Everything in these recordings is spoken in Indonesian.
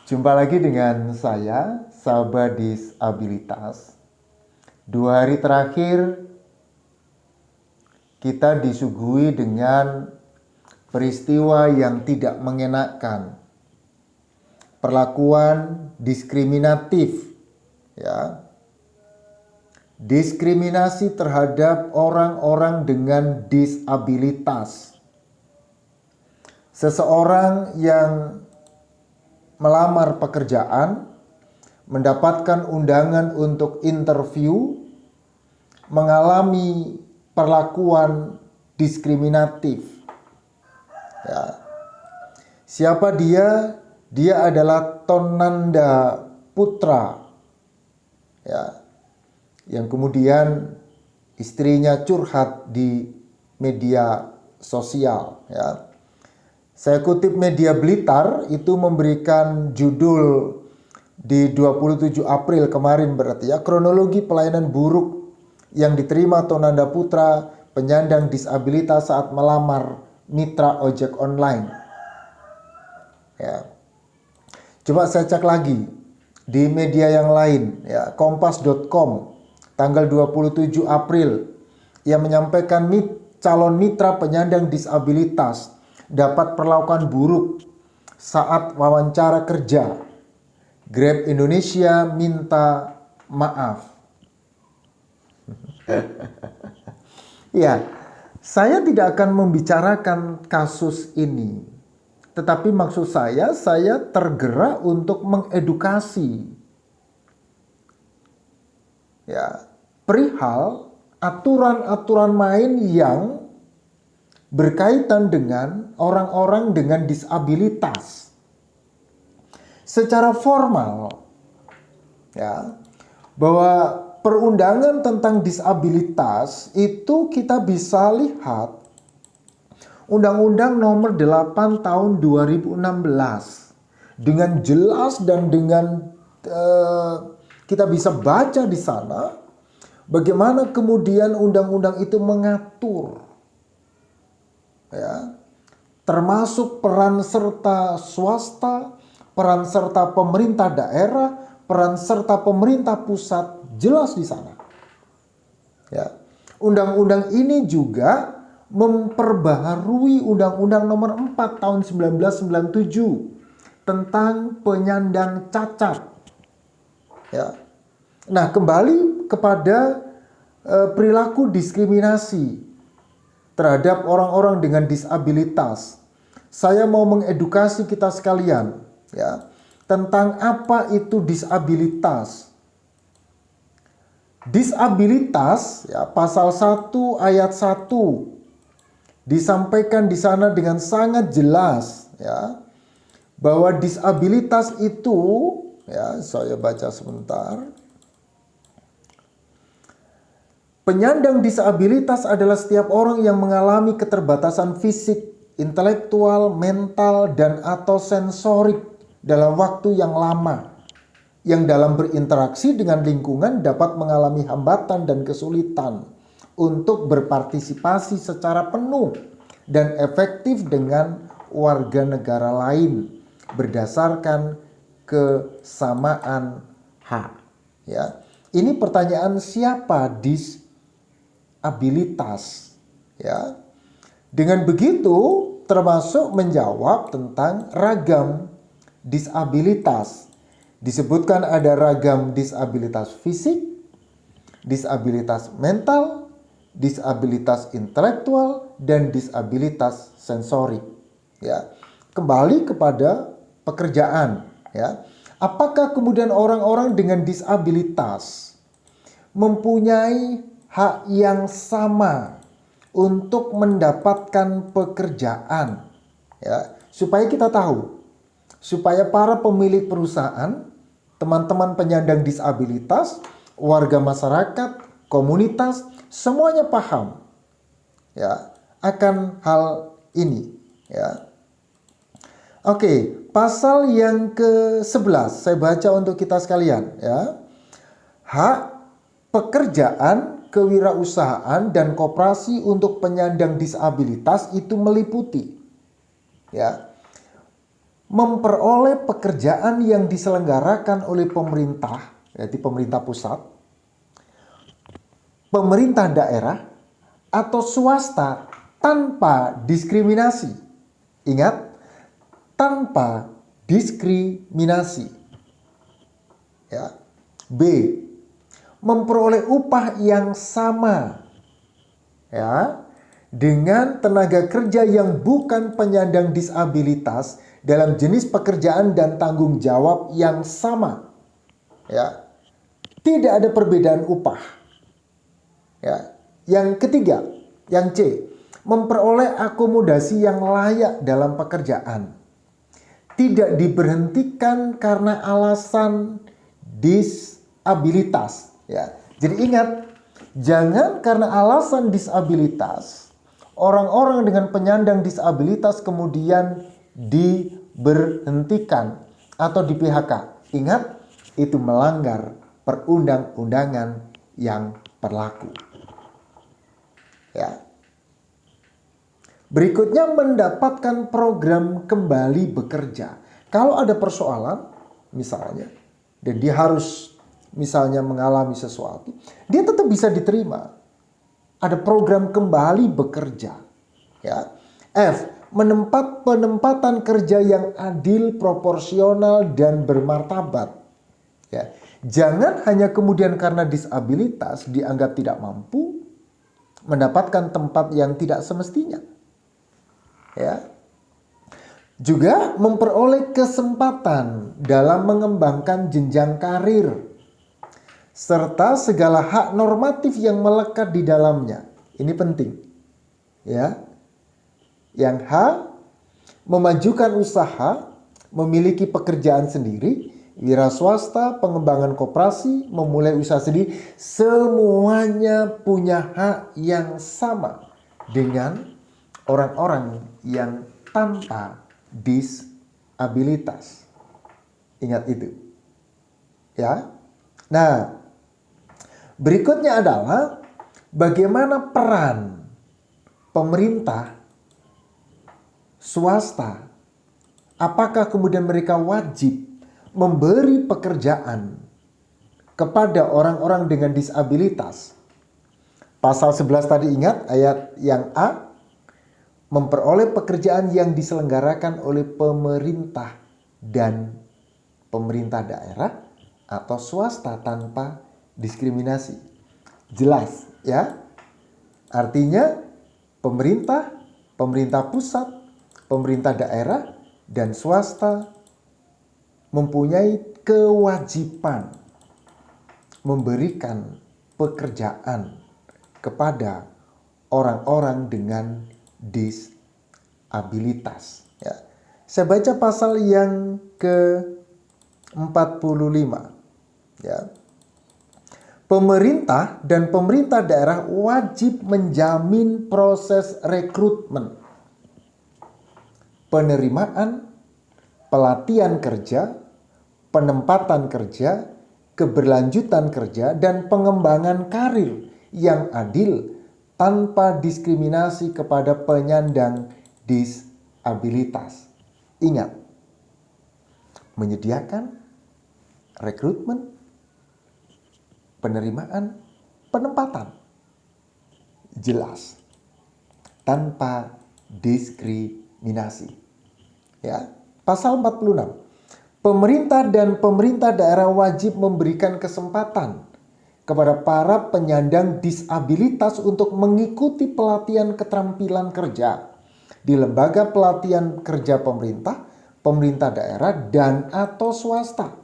Jumpa lagi dengan saya, sahabat disabilitas. 2 hari terakhir kita disuguhi dengan peristiwa yang tidak mengenakan, perlakuan diskriminatif, ya. Diskriminasi terhadap orang-orang dengan disabilitas. Seseorang yang melamar pekerjaan, mendapatkan undangan untuk interview, mengalami perlakuan diskriminatif. Ya. Siapa dia? Dia adalah Tonanda Putra. Ya. Yang kemudian istrinya curhat di media sosial, ya. Saya kutip Media Blitar itu memberikan judul di 27 April kemarin berarti ya, kronologi pelayanan buruk yang diterima Tonanda Putra penyandang disabilitas saat melamar mitra ojek online. Ya. Coba saya cek lagi di media yang lain ya, kompas.com tanggal 27 April yang menyampaikan calon mitra penyandang disabilitas dapat perlakuan buruk saat wawancara kerja. Grab Indonesia minta maaf. Ya, saya tidak akan membicarakan kasus ini. Tetapi maksud saya tergerak untuk mengedukasi. Ya, perihal aturan-aturan main yang berkaitan dengan orang-orang dengan disabilitas. Secara formal, ya, bahwa perundangan tentang disabilitas itu kita bisa lihat Undang-Undang Nomor 8 Tahun 2016 dengan jelas dan dengan kita bisa baca di sana bagaimana kemudian undang-undang itu mengatur, ya, termasuk peran serta swasta, peran serta pemerintah daerah, peran serta pemerintah pusat jelas di sana. Ya. Undang-undang ini juga memperbaharui Undang-Undang Nomor 4 Tahun 1997 tentang penyandang cacat. Ya. Nah, kembali kepada perilaku diskriminasi terhadap orang-orang dengan disabilitas. Saya mau mengedukasi kita sekalian, ya, tentang apa itu disabilitas. Disabilitas, ya, pasal 1 ayat 1 disampaikan di sana dengan sangat jelas, ya, bahwa disabilitas itu, ya, saya baca sebentar. Penyandang disabilitas adalah setiap orang yang mengalami keterbatasan fisik, intelektual, mental, dan atau sensorik dalam waktu yang lama, yang dalam berinteraksi dengan lingkungan dapat mengalami hambatan dan kesulitan untuk berpartisipasi secara penuh dan efektif dengan warga negara lain berdasarkan kesamaan hak. Ya, ini pertanyaan siapa disabilitas, ya. Dengan begitu termasuk menjawab tentang ragam disabilitas. Disebutkan ada ragam disabilitas fisik, disabilitas mental, disabilitas intelektual, dan disabilitas sensorik. Ya. Kembali kepada pekerjaan, ya. Apakah kemudian orang-orang dengan disabilitas mempunyai hak yang sama untuk mendapatkan pekerjaan, ya, supaya kita tahu, supaya para pemilik perusahaan, teman-teman penyandang disabilitas, warga masyarakat, komunitas, semuanya paham, ya, akan hal ini, ya. Oke, pasal yang ke-11 saya baca untuk kita sekalian, ya. Hak pekerjaan, kewirausahaan, dan koperasi untuk penyandang disabilitas itu meliputi, ya, memperoleh pekerjaan yang diselenggarakan oleh pemerintah, yaitu pemerintah pusat, pemerintah daerah, atau swasta tanpa diskriminasi. Ingat, tanpa diskriminasi. Ya. B. Memperoleh upah yang sama, ya, dengan tenaga kerja yang bukan penyandang disabilitas dalam jenis pekerjaan dan tanggung jawab yang sama. Ya. Tidak ada perbedaan upah. Ya. Yang ketiga, yang C, memperoleh akomodasi yang layak dalam pekerjaan. Tidak diberhentikan karena alasan disabilitas. Ya. Jadi ingat, jangan karena alasan disabilitas, orang-orang dengan penyandang disabilitas kemudian diberhentikan atau di PHK. Ingat, itu melanggar perundang-undangan yang berlaku. Ya. Berikutnya, mendapatkan program kembali bekerja. Kalau ada persoalan misalnya, dan dia harus misalnya mengalami sesuatu, dia tetap bisa diterima. Ada program kembali bekerja. Ya. F. Penempatan kerja yang adil, proporsional, dan bermartabat. Ya. Jangan hanya kemudian karena disabilitas dianggap tidak mampu mendapatkan tempat yang tidak semestinya. Ya. Juga memperoleh kesempatan dalam mengembangkan jenjang karir serta segala hak normatif yang melekat di dalamnya. Ini penting. Ya. Yang H, memajukan usaha, memiliki pekerjaan sendiri, wira swasta, pengembangan koperasi, memulai usaha sendiri, semuanya punya hak yang sama dengan orang-orang yang tanpa disabilitas. Ingat itu. Ya. Nah, berikutnya adalah bagaimana peran pemerintah, swasta. Apakah kemudian mereka wajib memberi pekerjaan kepada orang-orang dengan disabilitas? Pasal 11 tadi ingat ayat yang A, memperoleh pekerjaan yang diselenggarakan oleh pemerintah dan pemerintah daerah atau swasta tanpa diskriminasi. Jelas ya? Artinya pemerintah, pemerintah pusat, pemerintah daerah, dan swasta mempunyai kewajiban memberikan pekerjaan kepada orang-orang dengan disabilitas. Ya. Saya baca pasal yang ke-45. Ya. Pemerintah dan pemerintah daerah wajib menjamin proses rekrutmen, penerimaan, pelatihan kerja, penempatan kerja, keberlanjutan kerja, dan pengembangan karir yang adil tanpa diskriminasi kepada penyandang disabilitas. Ingat, menyediakan rekrutmen, penerimaan, penempatan. Jelas, tanpa diskriminasi. Ya, pasal 46. Pemerintah dan pemerintah daerah wajib memberikan kesempatan kepada para penyandang disabilitas untuk mengikuti pelatihan keterampilan kerja di lembaga pelatihan kerja pemerintah, pemerintah daerah, dan atau swasta.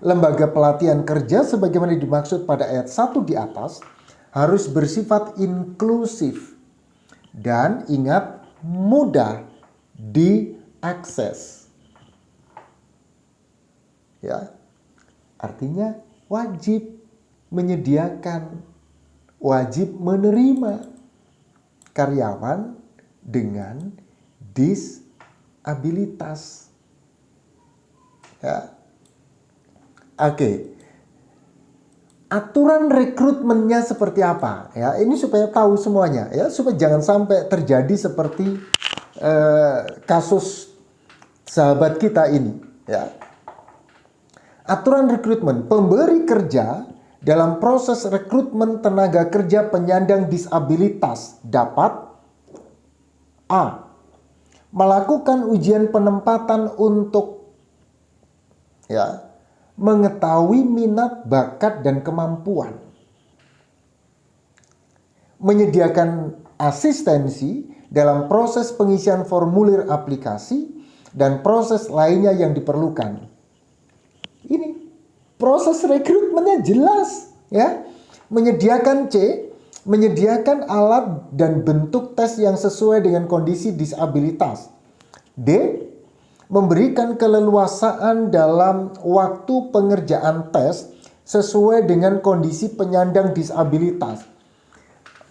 Lembaga pelatihan kerja sebagaimana dimaksud pada ayat 1 di atas harus bersifat inklusif dan ingat mudah diakses. Ya. Artinya wajib menyediakan, wajib menerima karyawan dengan disabilitas. Ya. Oke. Aturan rekrutmennya seperti apa? Ya, ini supaya tahu semuanya, ya, supaya jangan sampai terjadi seperti kasus sahabat kita ini, ya. Aturan rekrutmen, pemberi kerja dalam proses rekrutmen tenaga kerja penyandang disabilitas dapat A. Melakukan ujian penempatan untuk mengetahui minat, bakat, dan kemampuan. Menyediakan asistensi dalam proses pengisian formulir aplikasi dan proses lainnya yang diperlukan. Ini proses rekrutmennya jelas, ya. Menyediakan C, menyediakan alat dan bentuk tes yang sesuai dengan kondisi disabilitas. D, memberikan keleluasaan dalam waktu pengerjaan tes sesuai dengan kondisi penyandang disabilitas.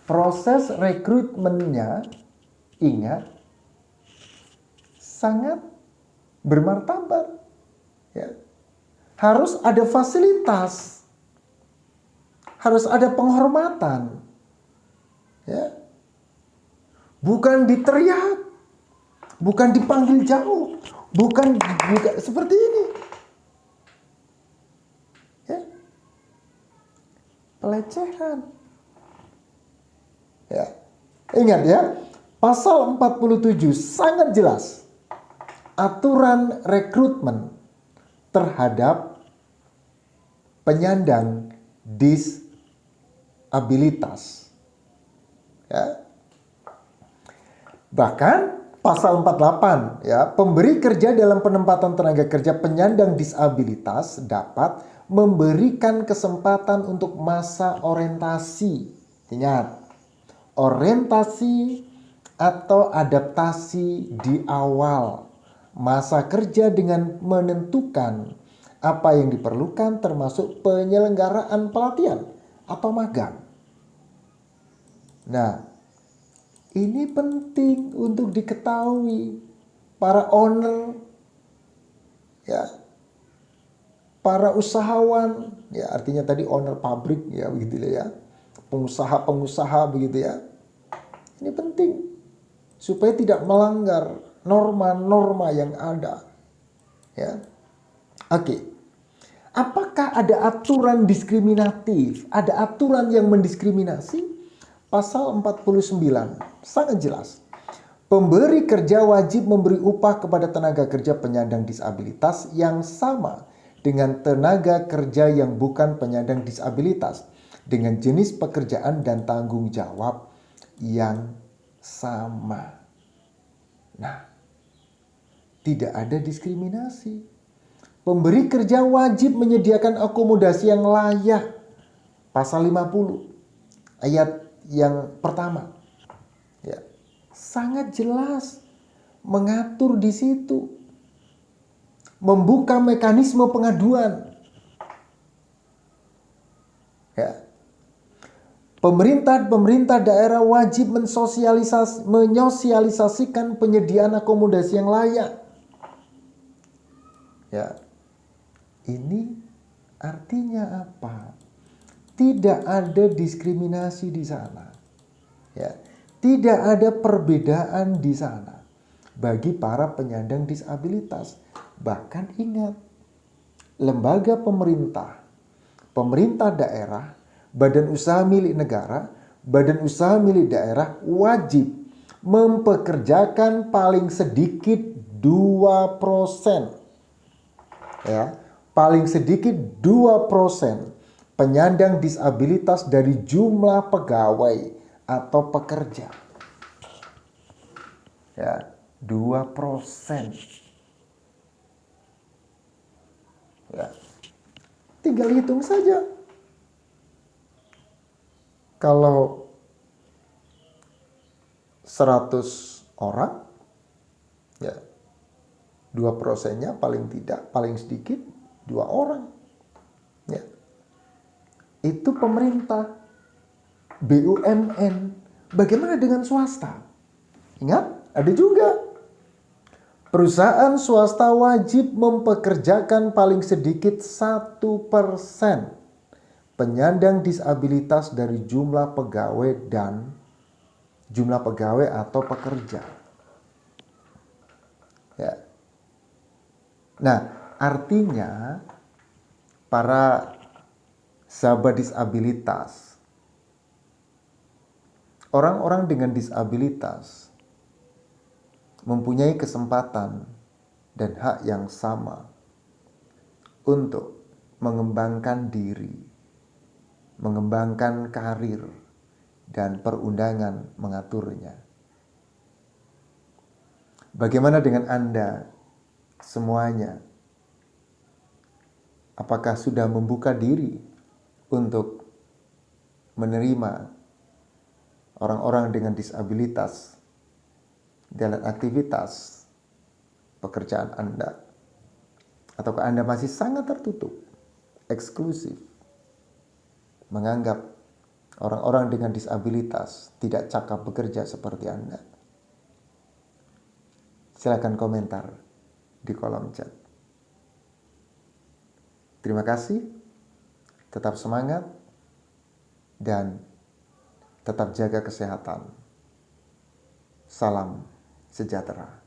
Proses rekrutmennya, ingat, sangat bermartabat, ya. Harus ada fasilitas, harus ada penghormatan, ya. Bukan diteriak, bukan dipanggil jauh, bukan seperti ini, ya. Pelecehan, ya. Ingat ya, pasal 47 sangat jelas. Aturan rekrutmen terhadap penyandang disabilitas, ya. Bahkan pasal 48, ya, pemberi kerja dalam penempatan tenaga kerja penyandang disabilitas dapat memberikan kesempatan untuk masa orientasi. Ingat, orientasi atau adaptasi di awal masa kerja dengan menentukan apa yang diperlukan termasuk penyelenggaraan pelatihan atau magang. Nah, ini penting untuk diketahui para owner, ya, para usahawan, ya, artinya tadi owner pabrik, ya, begitu ya, pengusaha-pengusaha, begitu ya. Ini penting supaya tidak melanggar norma-norma yang ada, ya. Oke. Apakah ada aturan diskriminatif? Ada aturan yang mendiskriminasi? Pasal 49 sangat jelas. Pemberi kerja wajib memberi upah kepada tenaga kerja penyandang disabilitas yang sama dengan tenaga kerja yang bukan penyandang disabilitas, dengan jenis pekerjaan dan tanggung jawab yang sama. Nah, tidak ada diskriminasi. Pemberi kerja wajib menyediakan akomodasi yang layak. Pasal 50 ayat yang pertama, ya, sangat jelas mengatur di situ. Membuka mekanisme pengaduan, ya. Pemerintah daerah wajib menyosialisasikan penyediaan akomodasi yang layak. Ya, ini artinya apa? Tidak ada diskriminasi di sana, ya. Tidak ada perbedaan di sana bagi para penyandang disabilitas. Bahkan ingat, lembaga pemerintah, pemerintah daerah, badan usaha milik negara, badan usaha milik daerah wajib mempekerjakan paling sedikit 2%. Ya, paling sedikit 2% penyandang disabilitas dari jumlah pegawai atau pekerja. Ya, 2%. Ya. Tinggal hitung saja. Kalau 100 orang, ya, 2%-nya paling tidak, paling sedikit 2 orang. Ya. Itu pemerintah, BUMN. Bagaimana dengan swasta? Ingat, ada juga. Perusahaan swasta wajib mempekerjakan paling sedikit 1% penyandang disabilitas dari jumlah pegawai atau pekerja. Ya. Nah, artinya para sahabat disabilitas, orang-orang dengan disabilitas mempunyai kesempatan dan hak yang sama untuk mengembangkan diri, mengembangkan karir, dan perundangan mengaturnya. Bagaimana dengan Anda semuanya? Apakah sudah membuka diri untuk menerima orang-orang dengan disabilitas dalam aktivitas pekerjaan Anda? Ataukah Anda masih sangat tertutup, eksklusif, menganggap orang-orang dengan disabilitas tidak cakap bekerja seperti Anda? Silakan komentar di kolom chat. Terima kasih, tetap semangat, dan tetap jaga kesehatan. Salam sejahtera.